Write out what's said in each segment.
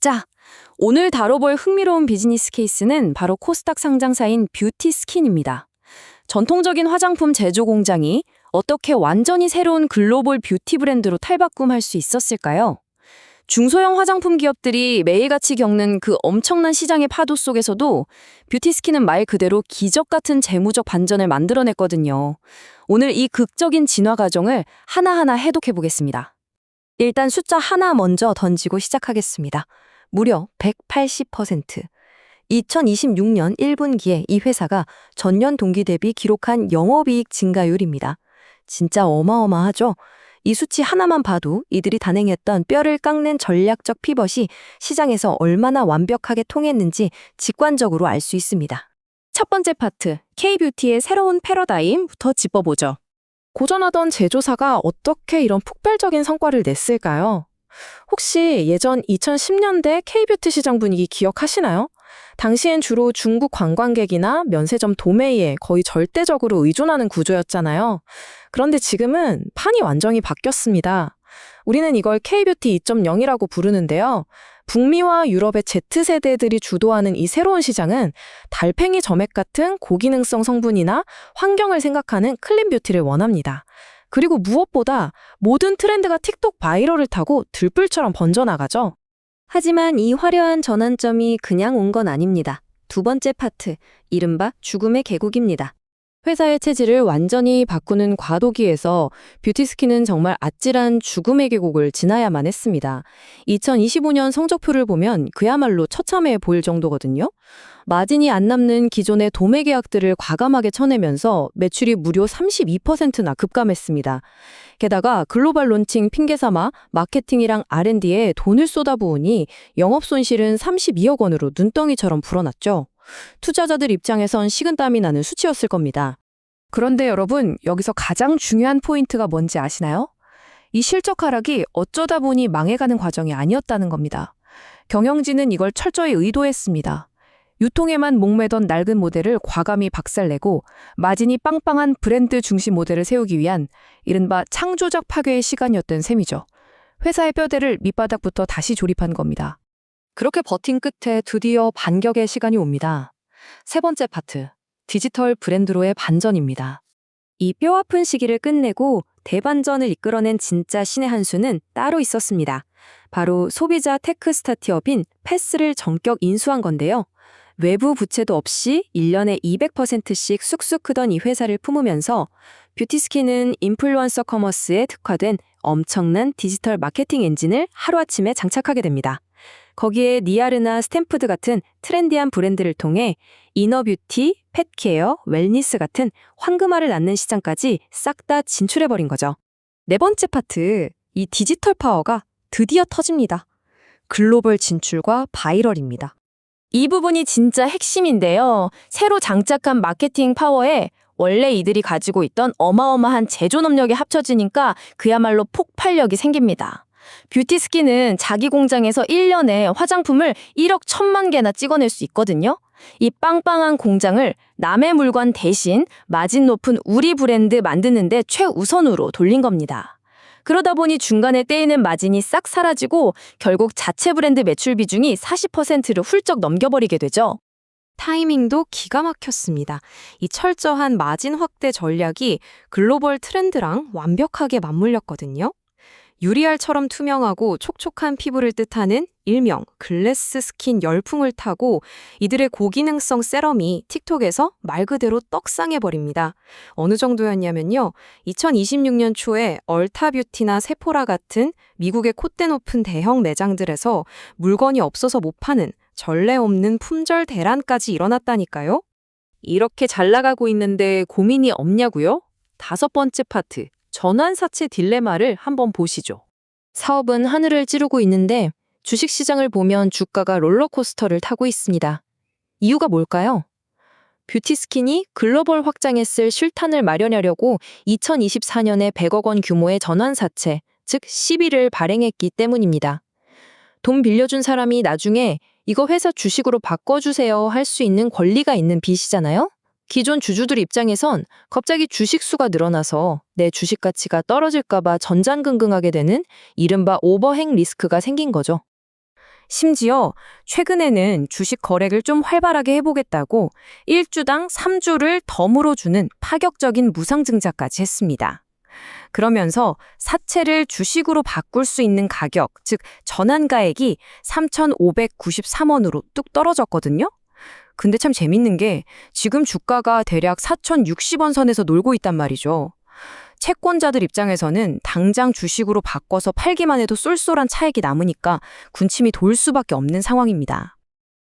자, 오늘 다뤄볼 흥미로운 비즈니스 케이스는 바로 코스닥 상장사인 뷰티스킨입니다. 전통적인 화장품 제조 공장이 어떻게 완전히 새로운 글로벌 뷰티 브랜드로 탈바꿈할 수 있었을까요? 중소형 화장품 기업들이 매일같이 겪는 그 엄청난 시장의 파도 속에서도 뷰티스킨은 말 그대로 기적 같은 재무적 반전을 만들어냈거든요. 오늘 이 극적인 진화 과정을 하나하나 해독해 보겠습니다. 일단 숫자 하나 먼저 던지고 시작하겠습니다. 무려 180%. 2026년 1분기에 이 회사가 전년 동기 대비 기록한 영업이익 증가율입니다. 진짜 어마어마하죠? 이 수치 하나만 봐도 이들이 단행했던 뼈를 깎는 전략적 피벗이 시장에서 얼마나 완벽하게 통했는지 직관적으로 알 수 있습니다. 첫 번째 파트, K뷰티의 새로운 패러다임부터 짚어보죠. 고전하던 제조사가 어떻게 이런 폭발적인 성과를 냈을까요? 혹시 예전 2010년대 K뷰티 시장 분위기 기억하시나요? 당시엔 주로 중국 관광객이나 면세점 도매에 거의 절대적으로 의존하는 구조였잖아요. 그런데 지금은 판이 완전히 바뀌었습니다. 우리는 이걸 K뷰티 2.0이라고 부르는데요. 북미와 유럽의 Z세대들이 주도하는 이 새로운 시장은 달팽이 점액 같은 고기능성 성분이나 환경을 생각하는 클린 뷰티를 원합니다. 그리고 무엇보다 모든 트렌드가 틱톡 바이럴을 타고 들불처럼 번져나가죠. 하지만 이 화려한 전환점이 그냥 온 건 아닙니다. 두 번째 파트, 이른바 죽음의 계곡입니다. 회사의 체질을 완전히 바꾸는 과도기에서 뷰티스킨은 정말 아찔한 죽음의 계곡을 지나야만 했습니다. 2025년 성적표를 보면 그야말로 처참해 보일 정도거든요. 마진이 안 남는 기존의 도매 계약들을 과감하게 쳐내면서 매출이 무려 32%나 급감했습니다. 게다가 글로벌 론칭 핑계삼아 마케팅이랑 R&D에 돈을 쏟아부으니 영업 손실은 32억 원으로 눈덩이처럼 불어났죠. 투자자들 입장에선 식은땀이 나는 수치였을 겁니다. 그런데 여러분, 여기서 가장 중요한 포인트가 뭔지 아시나요? 이 실적 하락이 어쩌다 보니 망해가는 과정이 아니었다는 겁니다. 경영진은 이걸 철저히 의도했습니다. 유통에만 목매던 낡은 모델을 과감히 박살내고 마진이 빵빵한 브랜드 중심 모델을 세우기 위한 이른바 창조적 파괴의 시간이었던 셈이죠. 회사의 뼈대를 밑바닥부터 다시 조립한 겁니다. 그렇게 버틴 끝에 드디어 반격의 시간이 옵니다. 세 번째 파트, 디지털 브랜드로의 반전입니다. 이 뼈아픈 시기를 끝내고 대반전을 이끌어낸 진짜 신의 한 수는 따로 있었습니다. 바로 소비자 테크 스타트업인 패스를 전격 인수한 건데요. 외부 부채도 없이 1년에 200%씩 쑥쑥 크던 이 회사를 품으면서 뷰티스킨은 인플루언서 커머스에 특화된 엄청난 디지털 마케팅 엔진을 하루아침에 장착하게 됩니다. 거기에 니아르나 스탠푸드 같은 트렌디한 브랜드를 통해 이너뷰티, 펫케어, 웰니스 같은 황금알을 낳는 시장까지 싹 다 진출해버린 거죠. 네 번째 파트, 이 디지털 파워가 드디어 터집니다. 글로벌 진출과 바이럴입니다. 이 부분이 진짜 핵심인데요. 새로 장착한 마케팅 파워에 원래 이들이 가지고 있던 어마어마한 제조 능력이 합쳐지니까 그야말로 폭발력이 생깁니다. 뷰티스킨은 자기 공장에서 1년에 화장품을 1억 1천만 개나 찍어낼 수 있거든요. 이 빵빵한 공장을 남의 물건 대신 마진 높은 우리 브랜드 만드는데 최우선으로 돌린 겁니다. 그러다 보니 중간에 떼이는 마진이 싹 사라지고 결국 자체 브랜드 매출 비중이 40%를 훌쩍 넘겨버리게 되죠. 타이밍도 기가 막혔습니다. 이 철저한 마진 확대 전략이 글로벌 트렌드랑 완벽하게 맞물렸거든요. 유리알처럼 투명하고 촉촉한 피부를 뜻하는 일명 글래스 스킨 열풍을 타고 이들의 고기능성 세럼이 틱톡에서 말 그대로 떡상해버립니다. 어느 정도였냐면요. 2026년 초에 얼타뷰티나 세포라 같은 미국의 콧대 높은 대형 매장들에서 물건이 없어서 못 파는 전례 없는 품절 대란까지 일어났다니까요. 이렇게 잘 나가고 있는데 고민이 없냐고요? 다섯 번째 파트. 전환사채 딜레마를 한번 보시죠. 사업은 하늘을 찌르고 있는데 주식시장을 보면 주가가 롤러코스터를 타고 있습니다. 이유가 뭘까요? 뷰티스킨이 글로벌 확장했을 실탄을 마련하려고 2024년에 100억 원 규모의 전환사채, 즉 시비를 발행했기 때문입니다. 돈 빌려준 사람이 나중에 이거 회사 주식으로 바꿔주세요 할 수 있는 권리가 있는 빚이잖아요? 기존 주주들 입장에선 갑자기 주식 수가 늘어나서 내 주식 가치가 떨어질까 봐 전전긍긍하게 되는 이른바 오버행 리스크가 생긴 거죠. 심지어 최근에는 주식 거래를 좀 활발하게 해보겠다고 1주당 3주를 더 물어주는 파격적인 무상증자까지 했습니다. 그러면서 사채를 주식으로 바꿀 수 있는 가격, 즉 전환가액이 3,593원으로 뚝 떨어졌거든요. 근데 참 재밌는 게 지금 주가가 대략 4,060원 선에서 놀고 있단 말이죠. 채권자들 입장에서는 당장 주식으로 바꿔서 팔기만 해도 쏠쏠한 차익이 남으니까 군침이 돌 수밖에 없는 상황입니다.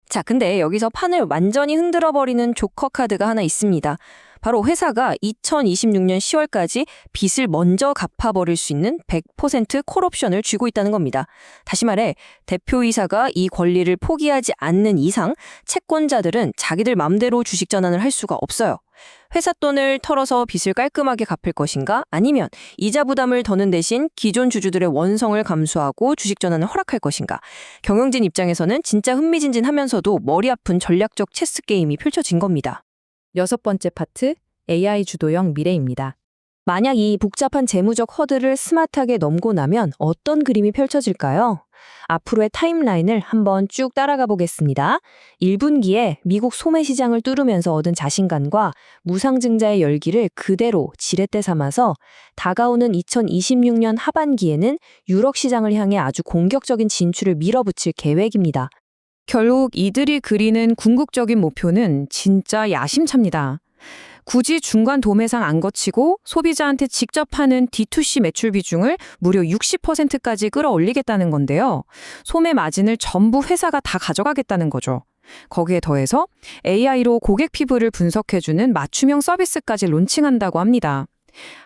자, 근데 여기서 판을 완전히 흔들어버리는 조커 카드가 하나 있습니다. 바로 회사가 2026년 10월까지 빚을 먼저 갚아버릴 수 있는 100% 콜옵션을 쥐고 있다는 겁니다. 다시 말해 대표이사가 이 권리를 포기하지 않는 이상 채권자들은 자기들 맘대로 주식 전환을 할 수가 없어요. 회사 돈을 털어서 빚을 깔끔하게 갚을 것인가, 아니면 이자 부담을 더는 대신 기존 주주들의 원성을 감수하고 주식 전환을 허락할 것인가. 경영진 입장에서는 진짜 흥미진진하면서도 머리 아픈 전략적 체스 게임이 펼쳐진 겁니다. 6번째 파트, AI 주도형 미래입니다. 만약 이 복잡한 재무적 허들을 스마트하게 넘고 나면 어떤 그림이 펼쳐질까요? 앞으로의 타임라인을 한번 쭉 따라가 보겠습니다. 1분기에 미국 소매 시장을 뚫으면서 얻은 자신감과 무상증자의 열기를 그대로 지렛대 삼아서 다가오는 2026년 하반기에는 유럽 시장을 향해 아주 공격적인 진출을 밀어붙일 계획입니다. 결국 이들이 그리는 궁극적인 목표는 진짜 야심찹니다. 굳이 중간 도매상 안 거치고 소비자한테 직접 하는 D2C 매출 비중을 무려 60%까지 끌어올리겠다는 건데요. 소매 마진을 전부 회사가 다 가져가겠다는 거죠. 거기에 더해서 AI로 고객 피부를 분석해주는 맞춤형 서비스까지 론칭한다고 합니다.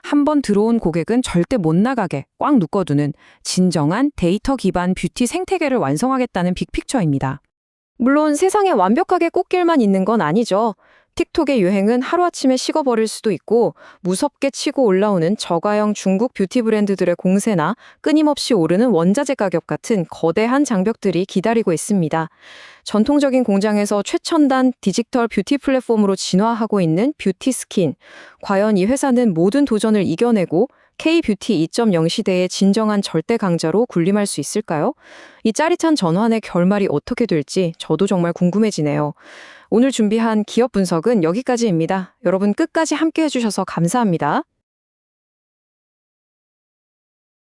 한번 들어온 고객은 절대 못 나가게 꽉 묶어두는 진정한 데이터 기반 뷰티 생태계를 완성하겠다는 빅픽처입니다. 물론 세상에 완벽하게 꽃길만 있는 건 아니죠. 틱톡의 유행은 하루아침에 식어버릴 수도 있고 무섭게 치고 올라오는 저가형 중국 뷰티 브랜드들의 공세나 끊임없이 오르는 원자재 가격 같은 거대한 장벽들이 기다리고 있습니다. 전통적인 공장에서 최첨단 디지털 뷰티 플랫폼으로 진화하고 있는 뷰티 스킨. 과연 이 회사는 모든 도전을 이겨내고 K-뷰티 2.0 시대의 진정한 절대 강자로 군림할 수 있을까요? 이 짜릿한 전환의 결말이 어떻게 될지 저도 정말 궁금해지네요. 오늘 준비한 기업 분석은 여기까지입니다. 여러분 끝까지 함께 해주셔서 감사합니다.